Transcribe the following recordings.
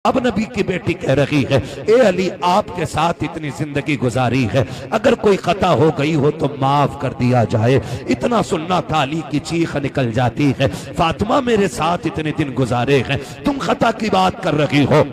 अब नबी की बेटी कह रही है, ए अली आपके साथ इतनी जिंदगी गुजारी है, अगर कोई खता हो गई हो तो माफ कर दिया जाए। इतना सुनना था, अली की चीख निकल जाती है, फातिमा मेरे साथ इतने दिन गुजारे हैं, तुम खता की बात कर रही हो।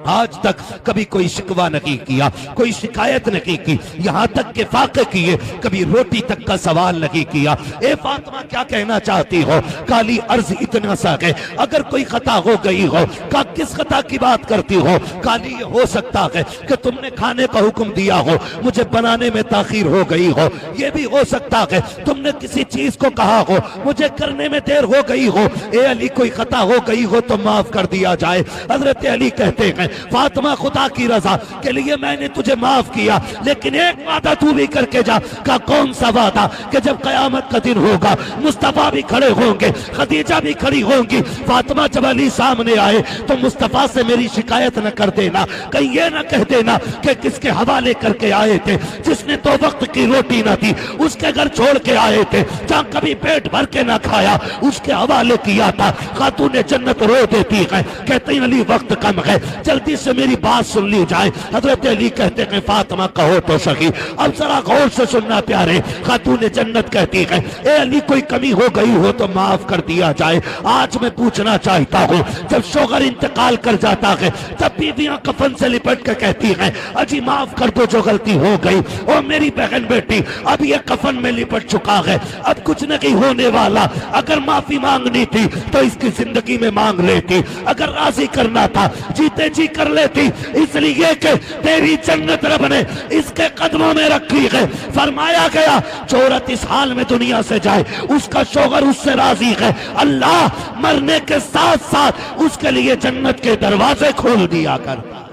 आज तक कभी कोई शिकवा नहीं किया, कोई शिकायत नहीं की, यहाँ तक के फाके किए, कभी रोटी तक का सवाल नहीं किया। ए फातिमा क्या कहना चाहती हो? काली अर्ज इतना सा है, अगर कोई खता हो गई हो, का किस खता की बात करती हो? काली ये हो सकता है कि तुमने खाने का हुक्म दिया हो, मुझे बनाने में ताखीर हो गई हो। ये भी हो सकता है तुमने किसी चीज को कहा हो, मुझे करने में देर हो गई हो। ए अली कोई खता हो गई हो तो माफ कर दिया जाए। हजरत अली कहते हैं, फातिमा खुदा की रजा के लिए मैंने तुझे माफ किया, लेकिन एक वादा तू भी करके जा। का कौन सा वादा? कि जब कयामत का दिन होगा, मुस्तफा भी खड़े होंगे, खदीजा भी खड़ी होंगी। फातिमा जब अली सामने आए तो मुस्तफा से मेरी शिकायत न कर देना, कहीं ये न कह देना कि किसके हवाले करके आए थे, जिसने तो वक्त की रोटी न दी उसके घर छोड़ के आए थे, जहां कभी पेट भर के ना खाया उसके हवाले किया था। खातून जन्नत रो देती है, कहते हैं अली वक्त कम है, जल्दी से मेरी बात सुन ली जाए। हजरत अली कहते हैं, फातिमा कहो तो सही, अब जरा गौर से सुनना प्यारे। खातून जन्नत कहती है, ए अली कोई कमी हो गई हो तो माफ कर दिया जाए। आज मैं पूछना चाहता हूँ, जब शोहर इंतकाल कर जाता है तब बीवियां कफन से लिपट के कहती हैं, अजी माफ कर दो जो गलती हो गई। ओ मेरी बहन बेटी, अब ये कफन में लिपट चुका है, अब कुछ नहीं होने वाला। अगर माफी मांगनी थी तो इसकी जिंदगी में मांग लेती, अगर राजी करना था जीते जी कर लेती, इसलिए कि तेरी जन्नत रब ने इसके कदमों में रखी है। फरमाया गया, जो औरत इस हाल में दुनिया से जाए उसका शौहर उससे राजी है, अल्लाह मरने के साथ साथ उसके लिए जन्नत के दरवाजे खोल दिया करता है।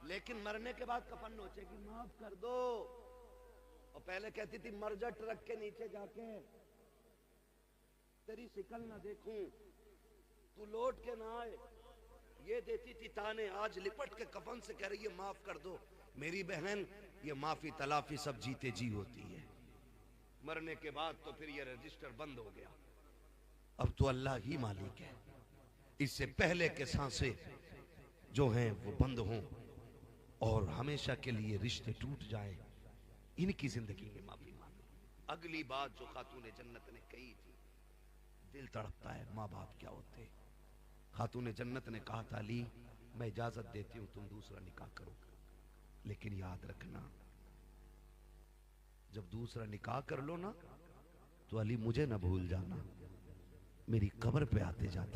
लेकिन मरने के बाद कफन नोचेगी, माफ कर दो। और पहले कहती थी मर जा ट्रक के नीचे जाके, तेरी शिकल ना देखूं, तू लौट के ना आए, ये देती थी ताने। आज लिपट के कफन से कह रही है माफ कर दो। मेरी बहन, ये माफी तलाफी सब जीते जी होती है, मरने के बाद तो फिर ये रजिस्टर बंद हो गया। अब तो अल्लाह ही मालिक है, इससे पहले के सांसें जो हैं वो बंद हों और हमेशा के लिए रिश्ते टूट जाए, इनकी जिंदगी में माफी मांगो। अगली बात जो खातून जन्नत ने कही थी, दिल तड़पता है, माँ बाप क्या होते। खातून जन्नत ने कहा था, अली मैं इजाजत देती हूं तुम दूसरा निकाह करो, लेकिन याद रखना जब दूसरा निकाह कर लो ना तो अली मुझे ना भूल जाना, मेरी कब्र पे आते जाते